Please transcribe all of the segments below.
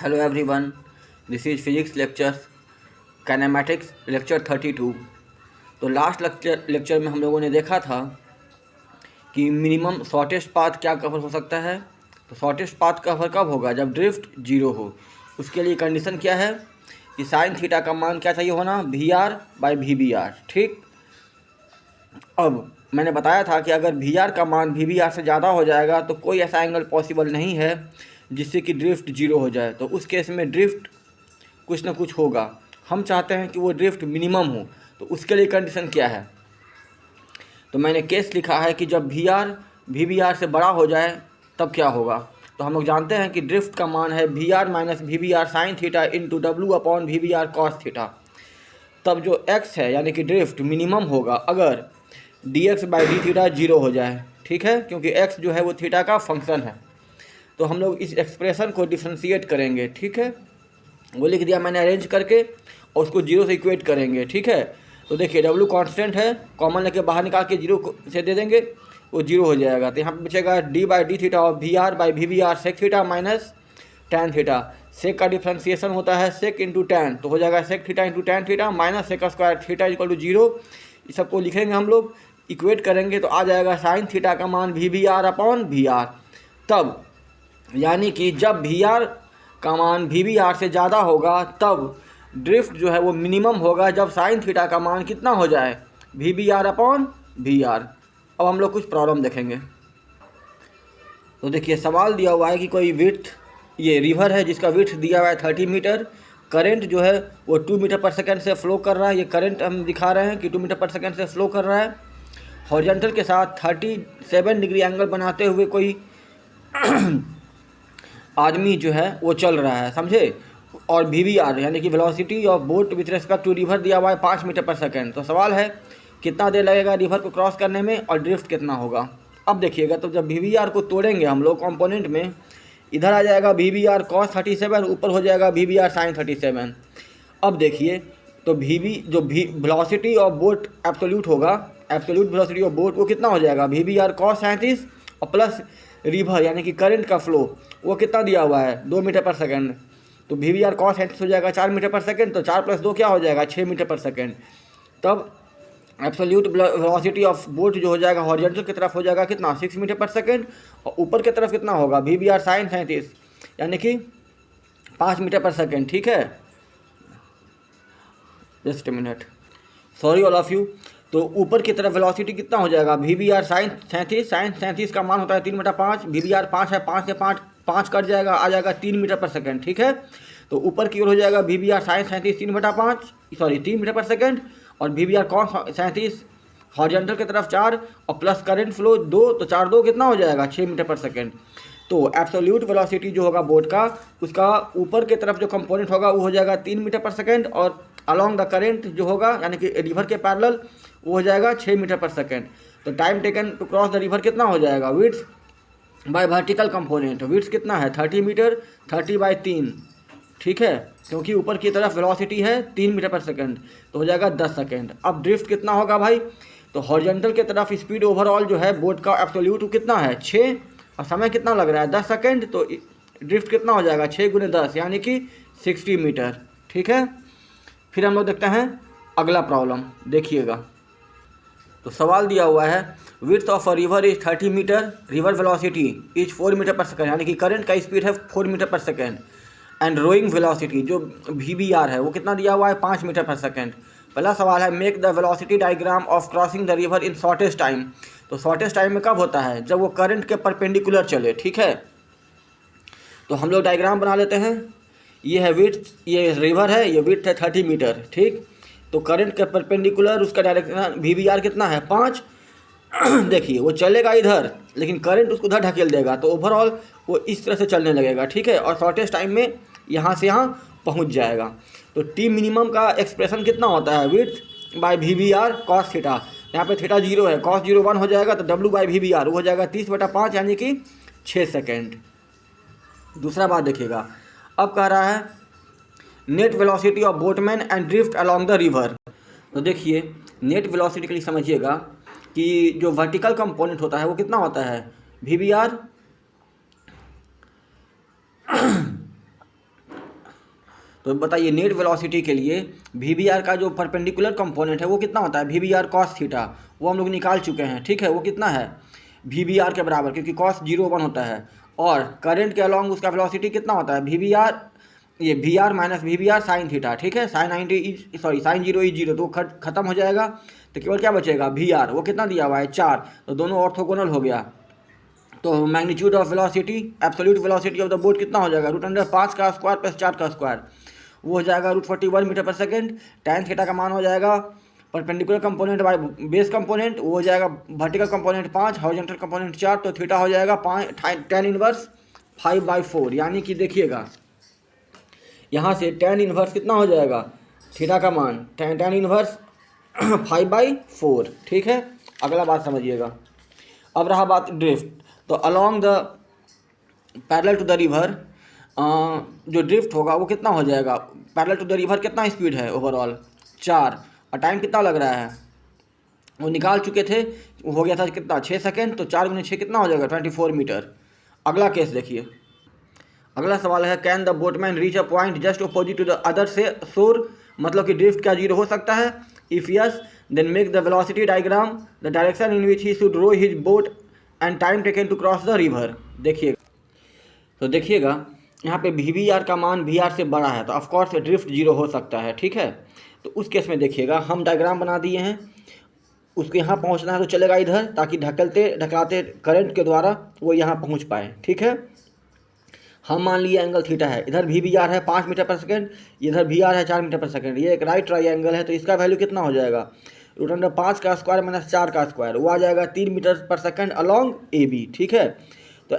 Hello everyone, this is physics lectures kinematics lecture 32। तो last lecture में हम लोगों ने देखा था कि मिनिमम शॉर्टेस्ट पाथ क्या कवर हो सकता है। तो शॉर्टेस्ट पाथ कवर कब होगा? जब ड्रिफ्ट जीरो हो। उसके लिए कंडीशन क्या है कि साइन थीटा का मान क्या चाहिए होना? VR/VBR। ठीक, अब मैंने बताया था कि अगर VR का मान VBR से ज़्यादा हो जाएगा तो कोई ऐसा एंगल पॉसिबल नहीं है जिससे कि ड्रिफ्ट जीरो हो जाए। तो उस केस में ड्रिफ्ट कुछ ना कुछ होगा। हम चाहते हैं कि वो ड्रिफ्ट मिनिमम हो, तो उसके लिए कंडीशन क्या है? तो मैंने केस लिखा है कि जब VR VBR से बड़ा हो जाए तब क्या होगा। तो हम लोग जानते हैं कि ड्रिफ्ट का मान है VR - VBR sine theta into W/VBR cos theta. तब जो x है यानी कि ड्रिफ्ट मिनिमम होगा अगर dx/d थीटा जीरो हो जाए। ठीक है, क्योंकि x जो है वो थीटा का फंक्शन है। तो हम लोग इस एक्सप्रेशन को डिफ्रेंशिएट करेंगे। ठीक है, वो लिख दिया मैंने अरेंज करके, और उसको जीरो से इक्वेट करेंगे। ठीक है, तो देखिए W कांस्टेंट है, कॉमन लेके बाहर निकाल के जीरो से दे देंगे, वो जीरो हो जाएगा। तो यहाँ पे बचेगा d/d थीटा और VR/VBR sec theta minus tan theta. Sec का डिफ्रेंसिएशन होता है सेक इंटू टैन, तो हो जाएगा sec theta into tan theta minus sec square theta equal to zero. इस सबको लिखेंगे हम लोग, इक्वेट करेंगे तो आ जाएगा साइन थीटा का मान VBR/VR। तब यानी कि जब VR का मान VBR से ज़्यादा होगा तब ड्रिफ्ट जो है वो मिनिमम होगा जब साइन थीटा का मान कितना हो जाए? VBR/VR। अब हम लोग कुछ प्रॉब्लम देखेंगे। तो देखिए सवाल दिया हुआ है कि कोई विड्थ, ये रिवर है जिसका विड्थ दिया हुआ है 30 मीटर, करंट जो है वो 2 मीटर पर सेकेंड से फ्लो कर रहा है। ये करंट हम दिखा रहे हैं कि 2 मीटर पर सेकेंड से फ्लो कर रहा है। हॉरिजॉन्टल के साथ 37 डिग्री एंगल बनाते हुए कोई आदमी जो है वो चल रहा है, समझे। और VBR यानी कि velocity of boat with respect to river दिया हुआ है 5 मीटर पर सेकेंड। तो सवाल है कितना देर लगेगा रिवर को क्रॉस करने में और ड्रिफ्ट कितना होगा। अब देखिएगा, तो जब VBR को तोड़ेंगे हम लोग कंपोनेंट में, इधर आ जाएगा VBR cos 37, ऊपर हो जाएगा VBR sin 37। अब देखिए, तो जो वेलोसिटी ऑफ बोट एब्सोल्यूट होगा, एब्सोल्यूट वेलोसिटी ऑफ बोट वो कितना हो जाएगा? VBR cos 37 और प्लस रिवर यानी कि करंट का फ्लो वो कितना दिया हुआ है? 2 मीटर पर सेकेंड। तो VBR cos 37 हो जाएगा 4 मीटर पर सेकेंड, तो 4 + 2 क्या हो जाएगा? 6 मीटर पर सेकेंड। तब एब्सोल्यूट वेलोसिटी ऑफ बोट जो हो जाएगा हॉरिजॉन्टल की तरफ हो जाएगा कितना? 6 मीटर पर सेकेंड, और ऊपर की तरफ कितना होगा? VBR sin 37 यानी कि 5 मीटर पर सेकेंड। ठीक है, just a minute, sorry all of you. तो ऊपर की तरफ वेलोसिटी कितना हो जाएगा? VBR sin 37 का मान होता है 3/5, VBR 5 है, 5 से 5 कट जाएगा, आ जाएगा 3 मीटर पर सेकेंड। ठीक है, तो ऊपर की ओर हो जाएगा VBR sin 37 3 metre per second, और VBR cos 37 हॉरिजॉन्टल की तरफ 4 और प्लस करंट फ्लो 2, तो 4 2 कितना हो जाएगा? 6 मीटर पर सेकेंड। तो एब्सोल्यूट वेलोसिटी जो होगा बोट का, उसका ऊपर की तरफ जो कंपोनेंट होगा वो हो जाएगा 3 मीटर पर सेकेंड, और अलॉन्ग द करंट जो होगा यानी कि रिवर के पैरेलल वो हो जाएगा 6 मीटर पर सेकेंड। तो time taken to cross the river कितना हो जाएगा? Width by vertical component, width कितना है? 30 मीटर, 30/3। ठीक है, क्योंकि ऊपर की तरफ वेलोसिटी है 3 मीटर पर सेकेंड, तो हो जाएगा 10 सेकेंड। अब ड्रिफ्ट कितना होगा भाई? तो हॉरिजॉन्टल की तरफ स्पीड ओवरऑल जो है बोट का एब्सोल्यूट कितना है? 6, और समय कितना लग रहा है? 10 सेकेंड। तो ड्रिफ्ट कितना हो जाएगा? 6 × 10 यानी कि 60 मीटर। ठीक है, फिर हम लोग देखते हैं अगला प्रॉब्लम, देखिएगा। तो सवाल दिया हुआ है width of a river is 30 metre, river velocity is 4 metre per second, यानी कि करंट का स्पीड है 4 metre per second, and rowing velocity जो VBR है वो कितना दिया हुआ है? 5 मीटर पर सेकेंड। पहला सवाल है make the velocity diagram of crossing the river in shortest time. तो शॉर्टेस्ट टाइम में कब होता है? जब वो करंट के परपेंडिकुलर चले। ठीक है, तो हम लोग डायग्राम बना लेते हैं। ये है विड्थ, ये रिवर है, ये विड्थ है 30 मीटर। ठीक, तो करंट के परपेंडिकुलर उसका डायरेक्शन VBR कितना है? 5। देखिए वो चलेगा इधर, लेकिन करंट उसको उधर ढकेल देगा, तो ओवरऑल वो इस तरह से चलने लगेगा। ठीक है, और शॉर्टेस्ट टाइम में यहाँ से यहाँ पहुँच जाएगा। तो T मिनिमम का एक्सप्रेशन कितना होता है? Width by VBR cos theta, यहाँ पे थीटा 0 है, cos 0 1 हो जाएगा, तो W/VBR वो हो जाएगा 30/5 यानी कि 6 सेकेंड। दूसरा बात देखिएगा, अब कह रहा है net velocity of boatman and drift along the river. तो देखिए नेट वेलोसिटी के लिए समझिएगा कि जो वर्टिकल कंपोनेंट होता है वो कितना होता है? VBR तो बताइए नेट वेलोसिटी के लिए वी बी आर का जो परपेंडिकुलर कंपोनेंट है वो कितना होता है, V B R cos theta, वो हम लोग निकाल चुके हैं, ठीक है। वो कितना है, वी बी आर के बराबर, क्योंकि कॉस 0 1 होता है। और करंट के अलॉन्ग उसका वेलोसिटी कितना होता है, वी बी आर, ये V R minus V B R sine theta, ठीक है। साइन 90 सॉरी साइन 0 तो खत्म हो जाएगा, तो केवल क्या बचेगा, वी आर, वो कितना दिया हुआ है 4, तो दोनों ऑर्थोगोनल हो गया। तो magnitude of velocity, absolute velocity of the boat कितना हो जाएगा, √5 का स्क्वायर प्लस 4 का स्क्वायर, वो हो जाएगा √41 metre per second. Tan theta का मान हो जाएगा perpendicular component by base component, वो हो जाएगा वर्टिकल कंपोनेंट 5, हॉरिजॉन्टल कंपोनेंट 4, तो थीटा हो जाएगा 10 इनवर्स 5/4। यानी कि देखिएगा यहाँ से tan इनवर्स कितना हो जाएगा, थीटा का मान tan इनवर्स 5/4, ठीक है। अगला बात समझिएगा। अब रहा बात ड्रिफ्ट, तो along the parallel to the river जो ड्रिफ्ट होगा वो कितना हो जाएगा, पैरेलल टू द रिवर कितना स्पीड है ओवरऑल 4, और टाइम कितना लग रहा है, वो निकाल चुके थे, वो हो गया था कितना 6 सेकेंड, तो 4 × 6 कितना हो जाएगा 24 मीटर। अगला केस देखिए, अगला सवाल है can the boatman reach a point just opposite to the other से शोर, मतलब कि ड्रिफ्ट क्या 0 हो सकता है, if yes then make the velocity diagram, the direction in which he should row his boat and time taken to cross the river. देखिएगा, तो देखिएगा यहाँ पे वी बी आर का मान वी आर से बड़ा है, तो ऑफकोर्स ड्रिफ्ट 0 हो सकता है, ठीक है। तो उस केस में देखिएगा हम डायग्राम बना दिए हैं, उसको यहाँ पहुँचना है तो चलेगा इधर, ताकि ढकलाते करंट के द्वारा वो यहाँ पहुँच पाए, ठीक है। हम मान लिए एंगल थीटा है, इधर वी बी आर है 5 मीटर पर सेकेंड, इधर वी आर है 4 मीटर पर सेकेंड, ये एक राइट ट्राइंगल है, तो इसका वैल्यू कितना हो जाएगा, √5 का स्क्वायर माइनस 4 का स्क्वायर, वो आ जाएगा 3 metre per second along A B, ठीक है। तो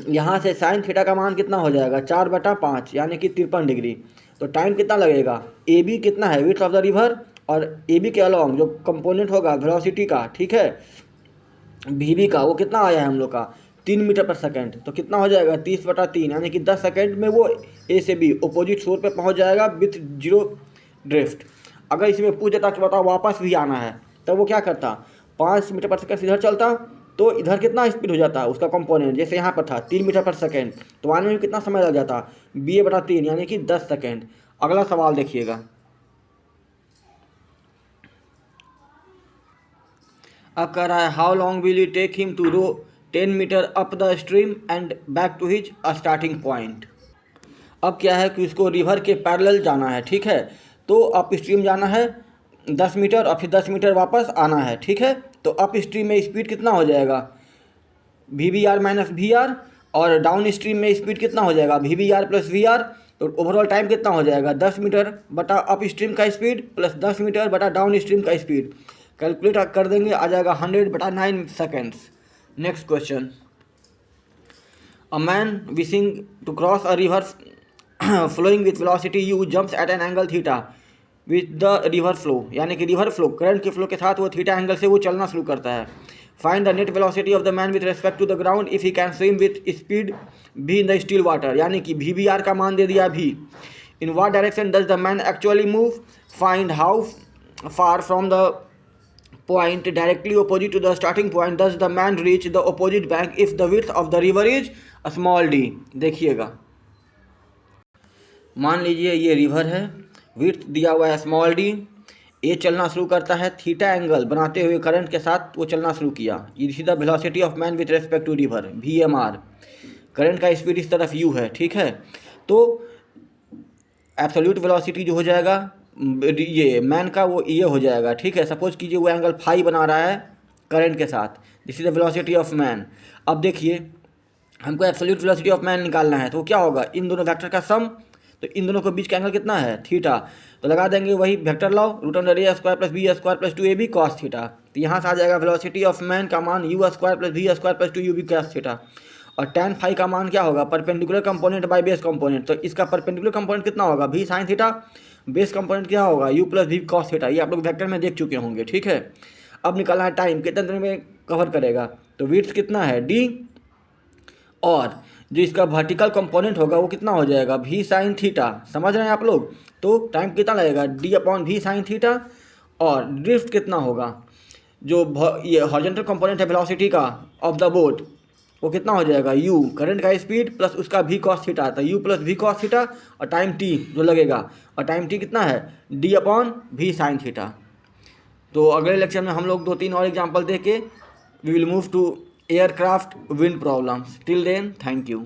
यहाँ से साइन थीटा का मान कितना हो जाएगा 4/5, यानी कि 53 डिग्री। तो टाइम कितना लगेगा, ए बी कितना है विड्थ ऑफ द रिवर, और ए बी के अलॉन्ग जो कंपोनेंट होगा वेलोसिटी का, ठीक है, वी बी का, वो कितना आया है हम लोग का 3 मीटर पर सेकेंड, तो कितना हो जाएगा 30/3, यानी कि 10 सेकेंड में वो ए से बी अपोजिट शोर पे पहुंच जाएगा विथ 0 ड्रिफ्ट। अगर इसमें पूछ देता कि बताओ वापस भी आना है, तब वो क्या करता, 5 मीटर पर सेकेंड इधर चलता, तो इधर कितना स्पीड हो जाता है उसका कंपोनेंट, जैसे यहाँ पर था 3 मीटर पर सेकेंड, तो आने में कितना समय लग जाता, BA/3, यानी कि 10 सेकेंड। अगला सवाल देखिएगा, अब कह रहा है how long will you take him to row 10 metre up the stream and back to his starting point. अब क्या है कि उसको रिवर के पैरेलल जाना है, ठीक है, तो अप स्ट्रीम जाना है 10 मीटर और फिर 10 मीटर वापस आना है, ठीक है। तो अप स्ट्रीम में स्पीड कितना हो जाएगा, V B R minus V R, और डाउन स्ट्रीम में स्पीड कितना हो जाएगा, V B R plus V R. तो ओवरऑल टाइम कितना हो जाएगा 10 मीटर बटा अप स्ट्रीम का स्पीड प्लस 10 मीटर बटा डाउन स्ट्रीम का स्पीड, कैलकुलेट कर देंगे, आ जाएगा 100/9 seconds. Next question, a man wishing to cross a river flowing with velocity u jumps at an angle theta with the river flow, यानी कि river flow current के flow के साथ वो थीटा एंगल से वो चलना शुरू करता है। Find the net velocity of the man with respect to the ground if he can swim with speed V in the still water, यानी कि वी बी आर का मान दे दिया भी। In what direction does the man actually move, find how far from the point directly opposite to the starting point does the man reach the opposite bank if the width of the river is a small d। देखिएगा, मान लीजिए ये river है, width दिया हुआ है small D, ये चलना शुरू करता है थीटा एंगल बनाते हुए करंट के साथ वो चलना शुरू किया, ये is the velocity of man with respect to river VMR, current का स्पीड इस तरफ u है, ठीक है। तो एब्सोल्यूट वेलोसिटी जो हो जाएगा ये मैन का वो ये हो जाएगा, ठीक है। सपोज कीजिए वो एंगल फाई बना रहा है करंट के साथ, this is the velocity of man. अब देखिए हमको एब्सोल्यूट वेलोसिटी ऑफ मैन निकालना है, तो क्या होगा इन दोनों वेक्टर का सम, तो इन दोनों के बीच का एंगल कितना है थीटा, तो लगा देंगे वही vector law √a² + b² + 2ab cos theta. तो यहाँ से आ जाएगा वेलोसिटी ऑफ मैन का मान u² + v² + 2ub cos theta, और tan फाई का मान क्या होगा perpendicular component by base component, तो इसका परपेंडिकुलर कंपोनेंट कितना होगा v sin theta, base component क्या होगा u + v cos थीटा, ये आप लोग वेक्टर में देख चुके होंगे, ठीक है। अब निकालना है टाइम कितने देर में कवर करेगा, तो विड्थ कितना है d, और जो इसका वर्टिकल कंपोनेंट होगा वो कितना हो जाएगा v sin थीटा, समझ रहे हैं आप लोग। तो टाइम कितना लगेगा d/v sin थीटा, और ड्रिफ्ट कितना होगा, जो ये हॉरिजॉन्टल कंपोनेंट है वेलोसिटी का ऑफ द बोट, वो कितना हो जाएगा, यू करंट का स्पीड प्लस उसका वी कॉस थीटा, तो U plus V cos theta और टाइम टी जो लगेगा, और टाइम टी कितना है, D upon V sine theta. तो अगले लेक्चर में हम लोग 2-3 और एग्जाम्पल दे के we will move to aircraft wind problems. Till then thank you.